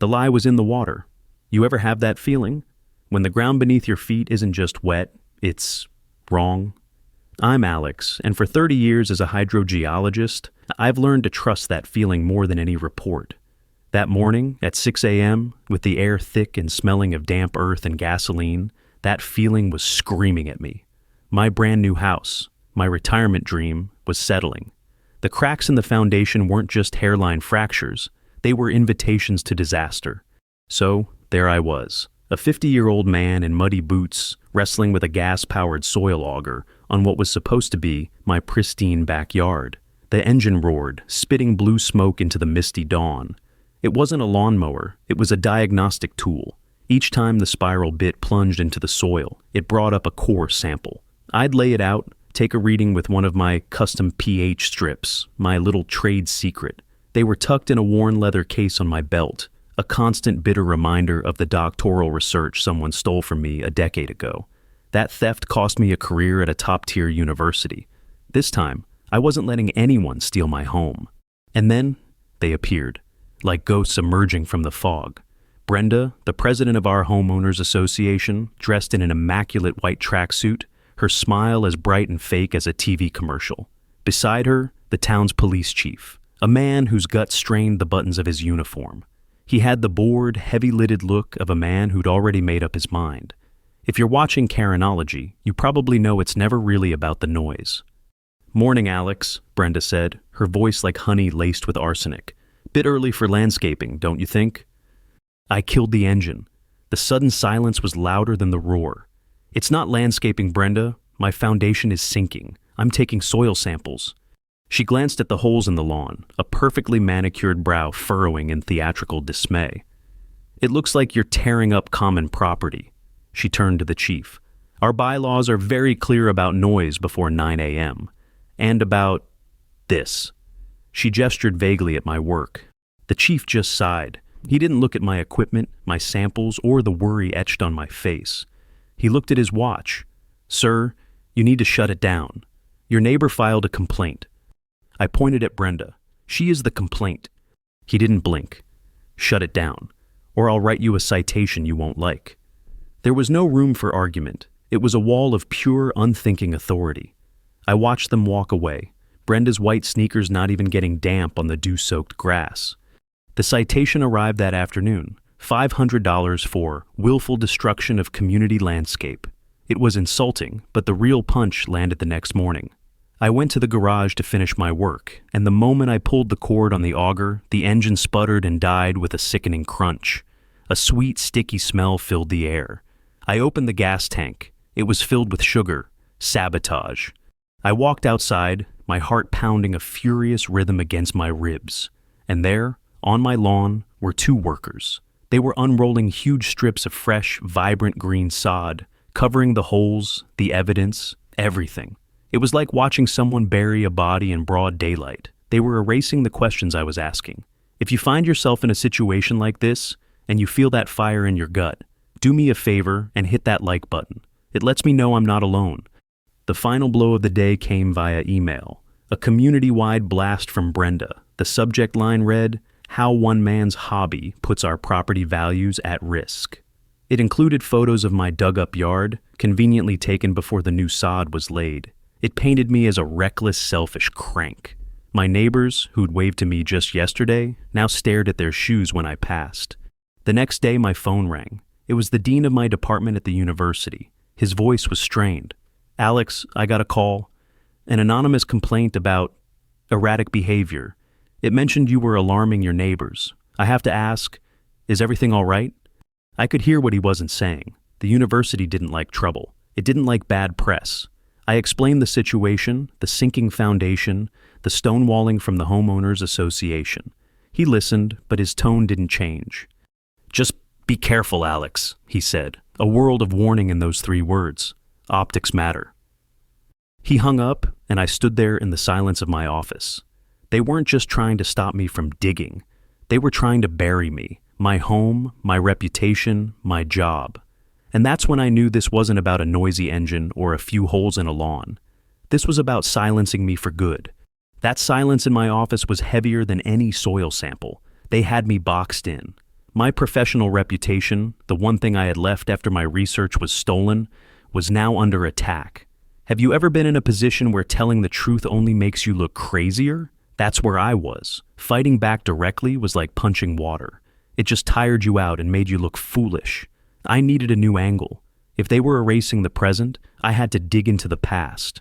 The lie was in the water. You ever have that feeling? When the ground beneath your feet isn't just wet, it's wrong? I'm Alex, and for 30 years as a hydrogeologist, I've learned to trust that feeling more than any report. That morning, at 6 a.m., with the air thick and smelling of damp earth and gasoline, that feeling was screaming at me. My brand new house, my retirement dream, was settling. The cracks in the foundation weren't just hairline fractures, they were invitations to disaster. So, there I was, a 50-year-old man in muddy boots, wrestling with a gas-powered soil auger on what was supposed to be my pristine backyard. The engine roared, spitting blue smoke into the misty dawn. It wasn't a lawnmower, it was a diagnostic tool. Each time the spiral bit plunged into the soil, it brought up a core sample. I'd lay it out, take a reading with one of my custom pH strips, my little trade secret. They were tucked in a worn leather case on my belt, a constant bitter reminder of the doctoral research someone stole from me a decade ago. That theft cost me a career at a top-tier university. This time, I wasn't letting anyone steal my home. And then, they appeared, like ghosts emerging from the fog. Brenda, the president of our homeowners association, dressed in an immaculate white tracksuit, her smile as bright and fake as a TV commercial. Beside her, the town's police chief, a man whose gut strained the buttons of his uniform. He had the bored, heavy-lidded look of a man who'd already made up his mind. If you're watching Karenology, you probably know it's never really about the noise. "Morning, Alex," Brenda said, her voice like honey laced with arsenic. "Bit early for landscaping, don't you think?" I killed the engine. The sudden silence was louder than the roar. "It's not landscaping, Brenda. My foundation is sinking. I'm taking soil samples." She glanced at the holes in the lawn, a perfectly manicured brow furrowing in theatrical dismay. "It looks like you're tearing up common property." She turned to the chief. "Our bylaws are very clear about noise before 9 a.m. And about this." She gestured vaguely at my work. The chief just sighed. He didn't look at my equipment, my samples, or the worry etched on my face. He looked at his watch. "Sir, you need to shut it down. Your neighbor filed a complaint." I pointed at Brenda. "She is the complaint." He didn't blink. "Shut it down, or I'll write you a citation you won't like." There was no room for argument. It was a wall of pure, unthinking authority. I watched them walk away, Brenda's white sneakers not even getting damp on the dew-soaked grass. The citation arrived that afternoon, $500 for willful destruction of community landscape. It was insulting, but the real punch landed the next morning. I went to the garage to finish my work, and the moment I pulled the cord on the auger, the engine sputtered and died with a sickening crunch. A sweet, sticky smell filled the air. I opened the gas tank. It was filled with sugar. Sabotage. I walked outside, my heart pounding a furious rhythm against my ribs. And there, on my lawn, were two workers. They were unrolling huge strips of fresh, vibrant green sod, covering the holes, the evidence, everything. It was like watching someone bury a body in broad daylight. They were erasing the questions I was asking. If you find yourself in a situation like this, and you feel that fire in your gut, do me a favor and hit that like button. It lets me know I'm not alone. The final blow of the day came via email. A community-wide blast from Brenda. The subject line read, "How one man's hobby puts our property values at risk." It included photos of my dug-up yard, conveniently taken before the new sod was laid. It painted me as a reckless, selfish crank. My neighbors, who'd waved to me just yesterday, now stared at their shoes when I passed. The next day, my phone rang. It was the dean of my department at the university. His voice was strained. "Alex, I got a call. An anonymous complaint about erratic behavior. It mentioned you were alarming your neighbors. I have to ask, is everything all right?" I could hear what he wasn't saying. The university didn't like trouble. It didn't like bad press. I explained the situation, the sinking foundation, the stonewalling from the homeowners association. He listened, but his tone didn't change. "Just be careful, Alex," he said, a world of warning in those 3 words. Optics matter. He hung up, and I stood there in the silence of my office. They weren't just trying to stop me from digging. They were trying to bury me, my home, my reputation, my job. And that's when I knew this wasn't about a noisy engine or a few holes in a lawn. This was about silencing me for good. That silence in my office was heavier than any soil sample. They had me boxed in. My professional reputation, the one thing I had left after my research was stolen, was now under attack. Have you ever been in a position where telling the truth only makes you look crazier? That's where I was. Fighting back directly was like punching water. It just tired you out and made you look foolish. I needed a new angle. If they were erasing the present, I had to dig into the past.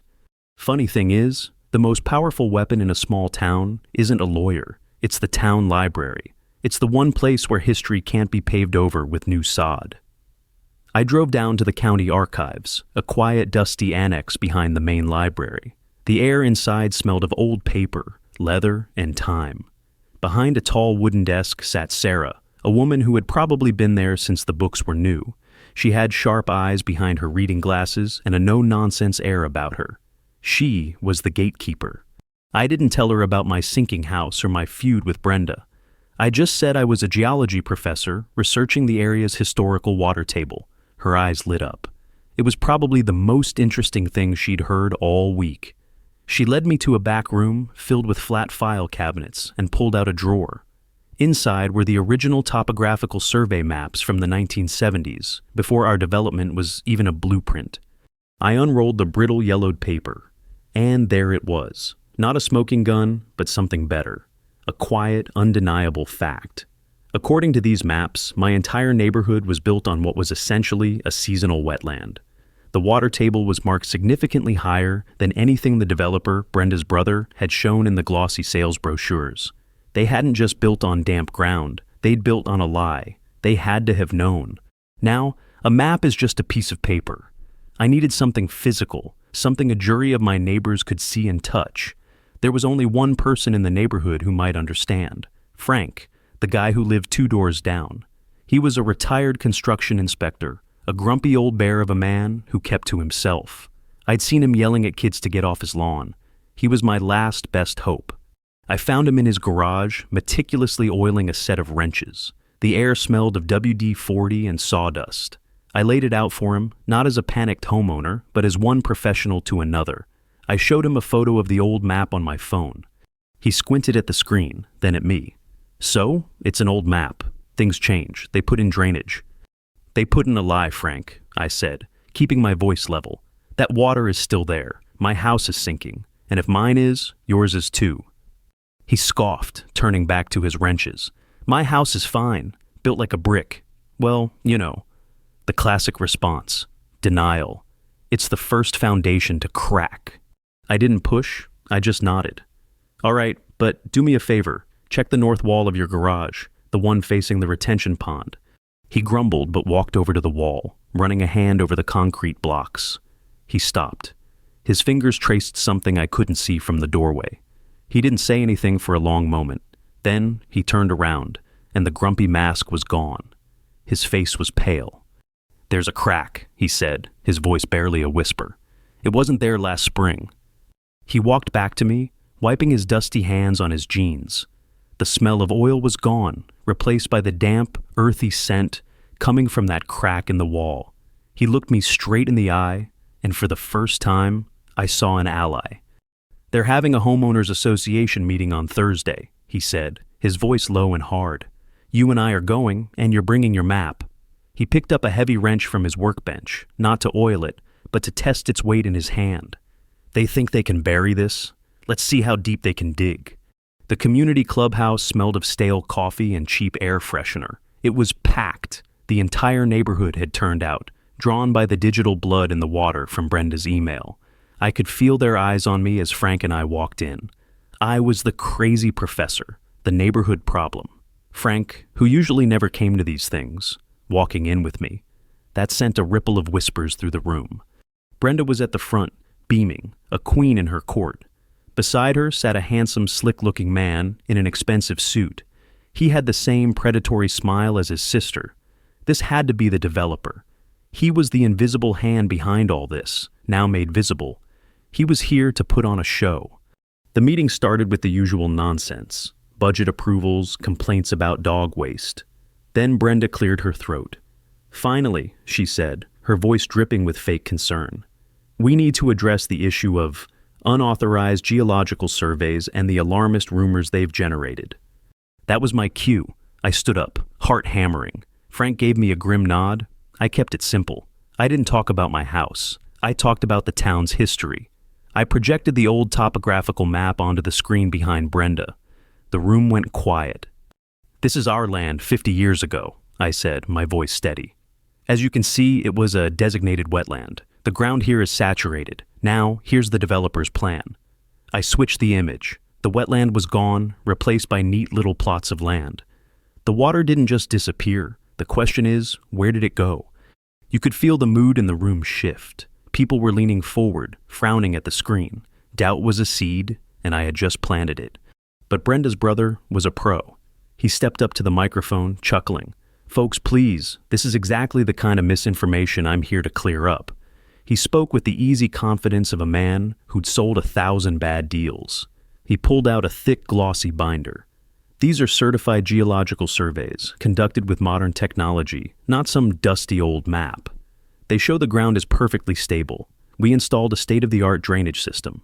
Funny thing is, the most powerful weapon in a small town isn't a lawyer. It's the town library. It's the one place where history can't be paved over with new sod. I drove down to the county archives, a quiet, dusty annex behind the main library. The air inside smelled of old paper, leather, and time. Behind a tall wooden desk sat Sarah, a woman who had probably been there since the books were new. She had sharp eyes behind her reading glasses and a no-nonsense air about her. She was the gatekeeper. I didn't tell her about my sinking house or my feud with Brenda. I just said I was a geology professor researching the area's historical water table. Her eyes lit up. It was probably the most interesting thing she'd heard all week. She led me to a back room filled with flat file cabinets and pulled out a drawer. Inside were the original topographical survey maps from the 1970s, before our development was even a blueprint. I unrolled the brittle yellowed paper, and there it was. Not a smoking gun, but something better. A quiet, undeniable fact. According to these maps, my entire neighborhood was built on what was essentially a seasonal wetland. The water table was marked significantly higher than anything the developer, Brenda's brother, had shown in the glossy sales brochures. They hadn't just built on damp ground, they'd built on a lie. They had to have known. Now, a map is just a piece of paper. I needed something physical, something a jury of my neighbors could see and touch. There was only one person in the neighborhood who might understand. Frank, the guy who lived 2 doors down. He was a retired construction inspector, a grumpy old bear of a man who kept to himself. I'd seen him yelling at kids to get off his lawn. He was my last best hope. I found him in his garage, meticulously oiling a set of wrenches. The air smelled of WD-40 and sawdust. I laid it out for him, not as a panicked homeowner, but as one professional to another. I showed him a photo of the old map on my phone. He squinted at the screen, then at me. So, it's an old map. Things change. They put in drainage. They put in a lie, Frank, I said, keeping my voice level. That water is still there. My house is sinking. And if mine is, yours is too. He scoffed, turning back to his wrenches. My house is fine, built like a brick. Well, you know. The classic response. Denial. It's the first foundation to crack. I didn't push, I just nodded. All right, but do me a favor. Check the north wall of your garage, the one facing the retention pond. He grumbled but walked over to the wall, running a hand over the concrete blocks. He stopped. His fingers traced something I couldn't see from the doorway. He didn't say anything for a long moment. Then he turned around, and the grumpy mask was gone. His face was pale. There's a crack, he said, his voice barely a whisper. It wasn't there last spring. He walked back to me, wiping his dusty hands on his jeans. The smell of oil was gone, replaced by the damp, earthy scent coming from that crack in the wall. He looked me straight in the eye, and for the first time, I saw an ally. They're having a homeowners association meeting on Thursday, he said, his voice low and hard. You and I are going, and you're bringing your map. He picked up a heavy wrench from his workbench, not to oil it, but to test its weight in his hand. They think they can bury this? Let's see how deep they can dig. The community clubhouse smelled of stale coffee and cheap air freshener. It was packed. The entire neighborhood had turned out, drawn by the digital blood in the water from Brenda's email. I could feel their eyes on me as Frank and I walked in. I was the crazy professor, the neighborhood problem. Frank, who usually never came to these things, walking in with me. That sent a ripple of whispers through the room. Brenda was at the front, beaming, a queen in her court. Beside her sat a handsome, slick-looking man in an expensive suit. He had the same predatory smile as his sister. This had to be the developer. He was the invisible hand behind all this, now made visible. He was here to put on a show. The meeting started with the usual nonsense. Budget approvals, complaints about dog waste. Then Brenda cleared her throat. Finally, she said, her voice dripping with fake concern. We need to address the issue of unauthorized geological surveys and the alarmist rumors they've generated. That was my cue. I stood up, heart hammering. Frank gave me a grim nod. I kept it simple. I didn't talk about my house. I talked about the town's history. I projected the old topographical map onto the screen behind Brenda. The room went quiet. "This is our land 50 years ago," I said, my voice steady. "As you can see, it was a designated wetland. The ground here is saturated. Now, here's the developer's plan." I switched the image. The wetland was gone, replaced by neat little plots of land. The water didn't just disappear. The question is, where did it go? You could feel the mood in the room shift. People were leaning forward, frowning at the screen. Doubt was a seed, and I had just planted it. But Brenda's brother was a pro. He stepped up to the microphone, chuckling. "Folks, please, this is exactly the kind of misinformation I'm here to clear up." He spoke with the easy confidence of a man who'd sold 1,000 bad deals. He pulled out a thick, glossy binder. "These are certified geological surveys, conducted with modern technology, not some dusty old map. They show the ground is perfectly stable. We installed a state-of-the-art drainage system."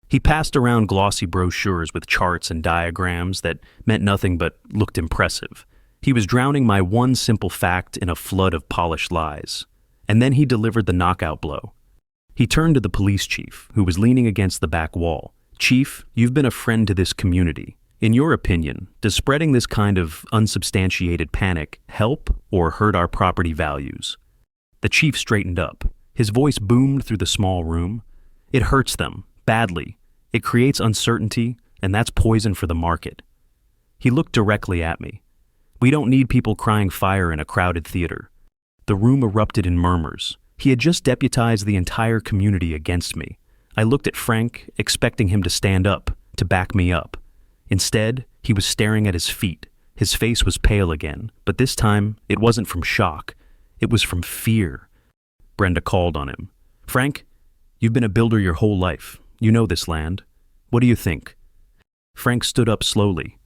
He passed around glossy brochures with charts and diagrams that meant nothing but looked impressive. He was drowning my one simple fact in a flood of polished lies. And then he delivered the knockout blow. He turned to the police chief, who was leaning against the back wall. "Chief, you've been a friend to this community. In your opinion, does spreading this kind of unsubstantiated panic help or hurt our property values?" The chief straightened up. His voice boomed through the small room. "It hurts them, badly. It creates uncertainty, and that's poison for the market." He looked directly at me. "We don't need people crying fire in a crowded theater." The room erupted in murmurs. He had just deputized the entire community against me. I looked at Frank, expecting him to stand up, to back me up. Instead, he was staring at his feet. His face was pale again, but this time, it wasn't from shock. It was from fear. Brenda called on him. "Frank, you've been a builder your whole life. You know this land. What do you think?" Frank stood up slowly.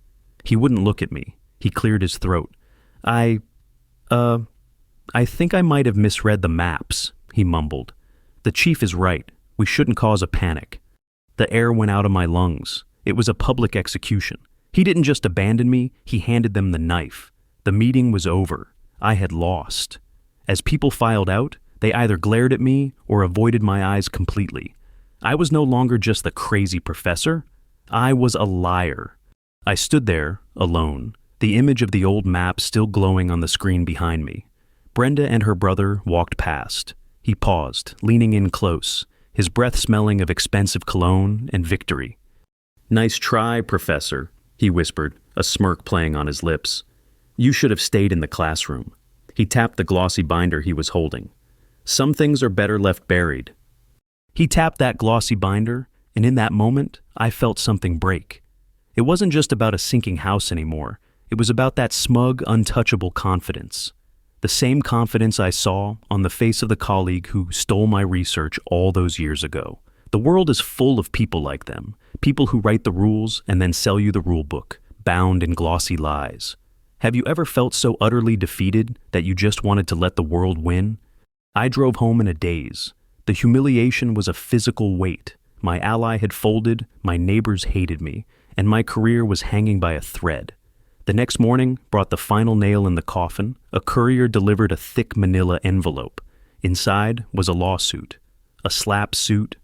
He wouldn't look at me. He cleared his throat. I think I might have misread the maps," he mumbled. "The chief is right. We shouldn't cause a panic." The air went out of my lungs. It was a public execution. He didn't just abandon me, he handed them the knife. The meeting was over. I had lost. As people filed out, they either glared at me or avoided my eyes completely. I was no longer just the crazy professor. I was a liar. I stood there, alone, the image of the old map still glowing on the screen behind me. Brenda and her brother walked past. He paused, leaning in close, his breath smelling of expensive cologne and victory. "Nice try, Professor," he whispered, a smirk playing on his lips. "You should have stayed in the classroom." He tapped the glossy binder he was holding. "Some things are better left buried." He tapped that glossy binder, and in that moment, I felt something break. It wasn't just about a sinking house anymore. It was about that smug, untouchable confidence. The same confidence I saw on the face of the colleague who stole my research all those years ago. The world is full of people like them, people who write the rules and then sell you the rule book, bound in glossy lies. Have you ever felt so utterly defeated that you just wanted to let the world win? I drove home in a daze. The humiliation was a physical weight. My ally had folded, my neighbors hated me, and my career was hanging by a thread. The next morning brought the final nail in the coffin. A courier delivered a thick manila envelope. Inside was a lawsuit, a slap suit,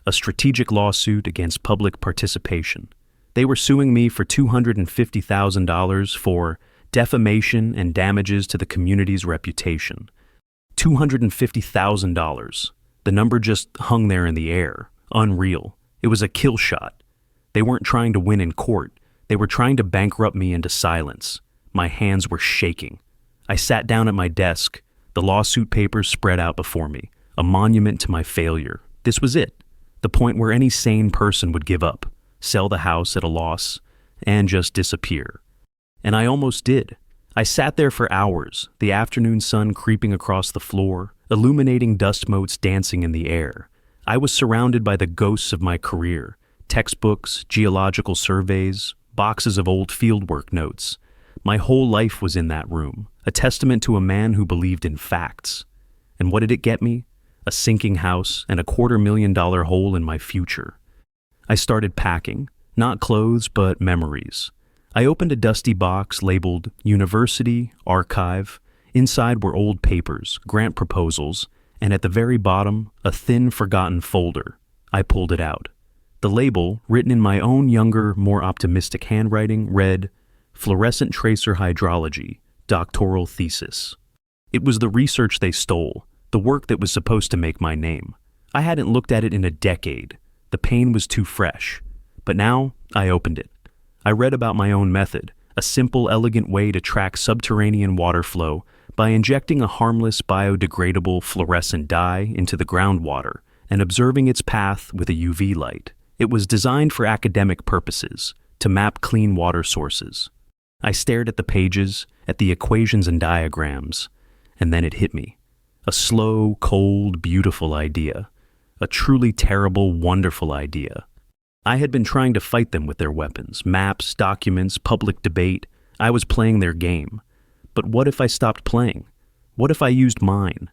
a strategic lawsuit against public participation. They were suing me for $250,000 for defamation and damages to the community's reputation. $250,000. The number just hung there in the air, unreal. It was a kill shot. They weren't trying to win in court. They were trying to bankrupt me into silence. My hands were shaking. I sat down at my desk, the lawsuit papers spread out before me, a monument to my failure. This was it, the point where any sane person would give up, sell the house at a loss, and just disappear. And I almost did. I sat there for hours, the afternoon sun creeping across the floor, illuminating dust motes dancing in the air. I was surrounded by the ghosts of my career, textbooks, geological surveys, boxes of old fieldwork notes. My whole life was in that room, a testament to a man who believed in facts. And what did it get me? A sinking house and a $250,000 hole in my future. I started packing, not clothes, but memories. I opened a dusty box labeled University Archive. Inside were old papers, grant proposals, and at the very bottom, a thin, forgotten folder. I pulled it out. The label, written in my own younger, more optimistic handwriting, read, Fluorescent Tracer Hydrology, Doctoral Thesis. It was the research they stole, the work that was supposed to make my name. I hadn't looked at it in a decade. The pain was too fresh. But now, I opened it. I read about my own method, a simple, elegant way to track subterranean water flow by injecting a harmless, biodegradable fluorescent dye into the groundwater and observing its path with a UV light. It was designed for academic purposes, to map clean water sources. I stared at the pages, at the equations and diagrams, and then it hit me. A slow, cold, beautiful idea. A truly terrible, wonderful idea. I had been trying to fight them with their weapons, maps, documents, public debate. I was playing their game. But what if I stopped playing? What if I used mine?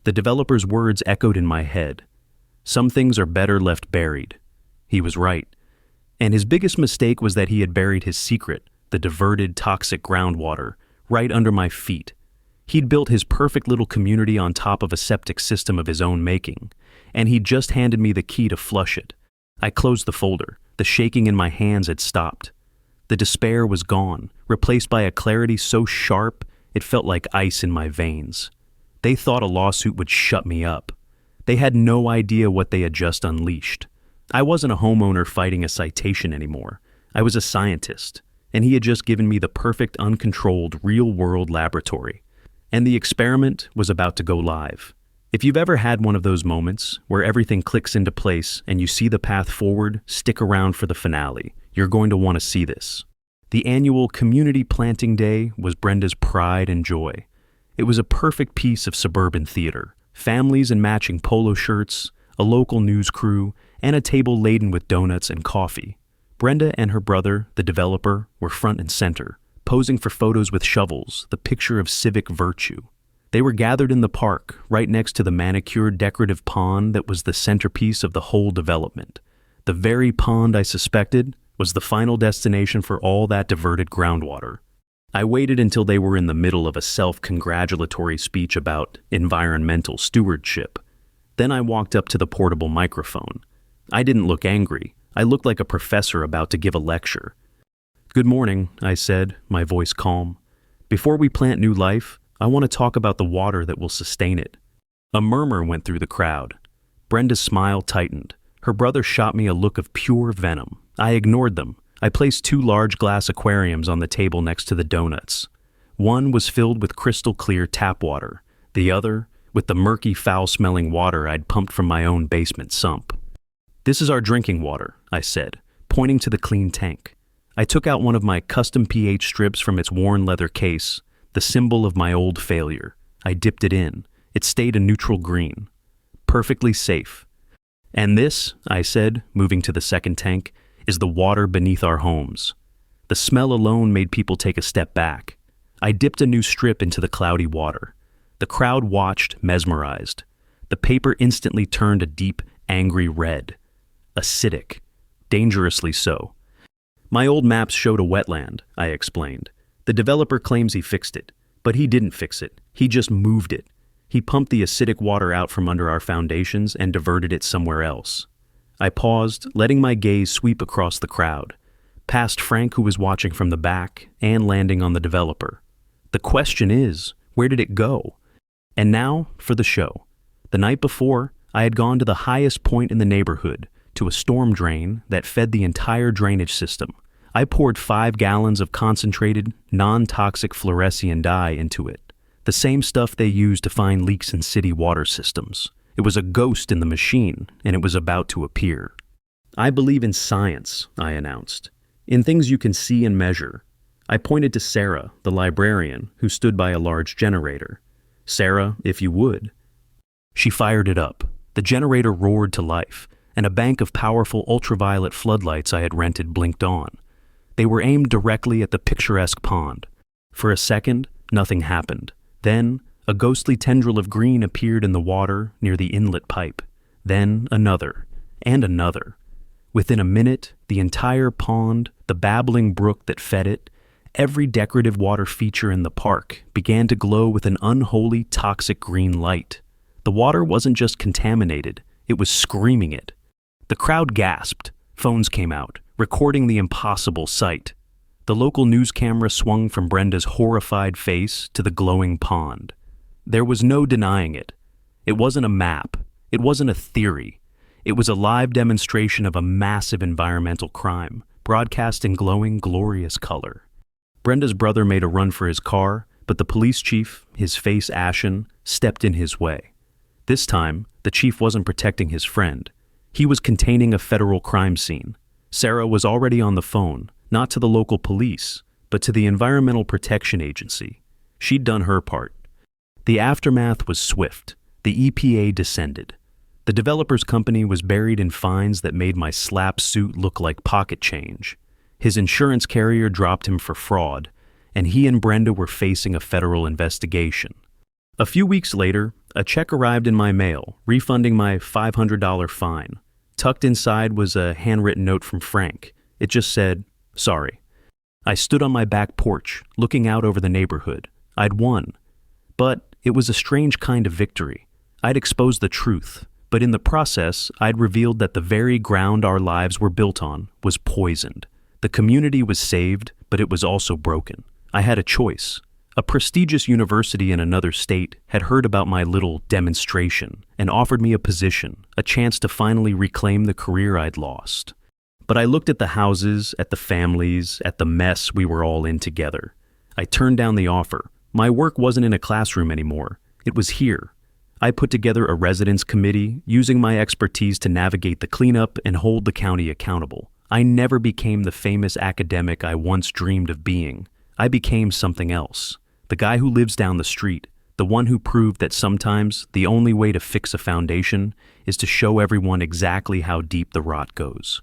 The developer's words echoed in my head. Some things are better left buried. He was right. And his biggest mistake was that he had buried his secret, the diverted, toxic groundwater, right under my feet. He'd built his perfect little community on top of a septic system of his own making, and he'd just handed me the key to flush it. I closed the folder. The shaking in my hands had stopped. The despair was gone, replaced by a clarity so sharp it felt like ice in my veins. They thought a lawsuit would shut me up. They had no idea what they had just unleashed. I wasn't a homeowner fighting a citation anymore. I was a scientist, and he had just given me the perfect, uncontrolled, real-world laboratory. And the experiment was about to go live. If you've ever had one of those moments where everything clicks into place and you see the path forward, stick around for the finale. You're going to want to see this. The annual Community Planting Day was Brenda's pride and joy. It was a perfect piece of suburban theater. Families in matching polo shirts, a local news crew, and a table laden with donuts and coffee. Brenda and her brother, the developer, were front and center, posing for photos with shovels, the picture of civic virtue. They were gathered in the park, right next to the manicured decorative pond that was the centerpiece of the whole development. The very pond I suspected was the final destination for all that diverted groundwater. I waited until they were in the middle of a self-congratulatory speech about environmental stewardship. Then I walked up to the portable microphone. I didn't look angry. I looked like a professor about to give a lecture. "Good morning," I said, my voice calm. "Before we plant new life, I want to talk about the water that will sustain it." A murmur went through the crowd. Brenda's smile tightened. Her brother shot me a look of pure venom. I ignored them. I placed 2 large glass aquariums on the table next to the donuts. One was filled with crystal clear tap water. The other, with the murky, foul-smelling water I'd pumped from my own basement sump. "This is our drinking water," I said, pointing to the clean tank. I took out one of my custom pH strips from its worn leather case, the symbol of my old failure. I dipped it in. It stayed a neutral green. Perfectly safe. "And this," I said, moving to the second tank, "is the water beneath our homes." The smell alone made people take a step back. I dipped a new strip into the cloudy water. The crowd watched, mesmerized. The paper instantly turned a deep, angry red. Acidic. Dangerously so. "My old maps showed a wetland," I explained. "The developer claims he fixed it, but he didn't fix it. He just moved it. He pumped the acidic water out from under our foundations and diverted it somewhere else." I paused, letting my gaze sweep across the crowd, past Frank, who was watching from the back, and landing on the developer. The question is, where did it go? And now for the show. The night before, I had gone to the highest point in the neighborhood, to a storm drain that fed the entire drainage system. I poured 5 gallons of concentrated, non-toxic fluorescein dye into it, the same stuff they use to find leaks in city water systems. It was a ghost in the machine, and it was about to appear. "I believe in science," I announced, "in things you can see and measure." I pointed to Sarah, the librarian, who stood by a large generator. "Sarah, if you would." She fired it up. The generator roared to life, and a bank of powerful ultraviolet floodlights I had rented blinked on. They were aimed directly at the picturesque pond. For a second, nothing happened. Then, a ghostly tendril of green appeared in the water near the inlet pipe. Then another, and another. Within a minute, the entire pond, the babbling brook that fed it, every decorative water feature in the park began to glow with an unholy, toxic green light. The water wasn't just contaminated, it was screaming it. The crowd gasped. Phones came out, recording the impossible sight. The local news camera swung from Brenda's horrified face to the glowing pond. There was no denying it. It wasn't a map. It wasn't a theory. It was a live demonstration of a massive environmental crime, broadcast in glowing, glorious color. Brenda's brother made a run for his car, but the police chief, his face ashen, stepped in his way. This time, the chief wasn't protecting his friend. He was containing a federal crime scene. Sarah was already on the phone, not to the local police, but to the Environmental Protection Agency. She'd done her part. The aftermath was swift. The EPA descended. The developer's company was buried in fines that made my slap suit look like pocket change. His insurance carrier dropped him for fraud, and he and Brenda were facing a federal investigation. A few weeks later, a check arrived in my mail, refunding my $500 fine. Tucked inside was a handwritten note from Frank. It just said, "Sorry." I stood on my back porch, looking out over the neighborhood. I'd won. But it was a strange kind of victory. I'd exposed the truth, but in the process, I'd revealed that the very ground our lives were built on was poisoned. The community was saved, but it was also broken. I had a choice. A prestigious university in another state had heard about my little demonstration and offered me a position, a chance to finally reclaim the career I'd lost. But I looked at the houses, at the families, at the mess we were all in together. I turned down the offer. My work wasn't in a classroom anymore. It was here. I put together a residence committee, using my expertise to navigate the cleanup and hold the county accountable. I never became the famous academic I once dreamed of being. I became something else. The guy who lives down the street, the one who proved that sometimes the only way to fix a foundation is to show everyone exactly how deep the rot goes.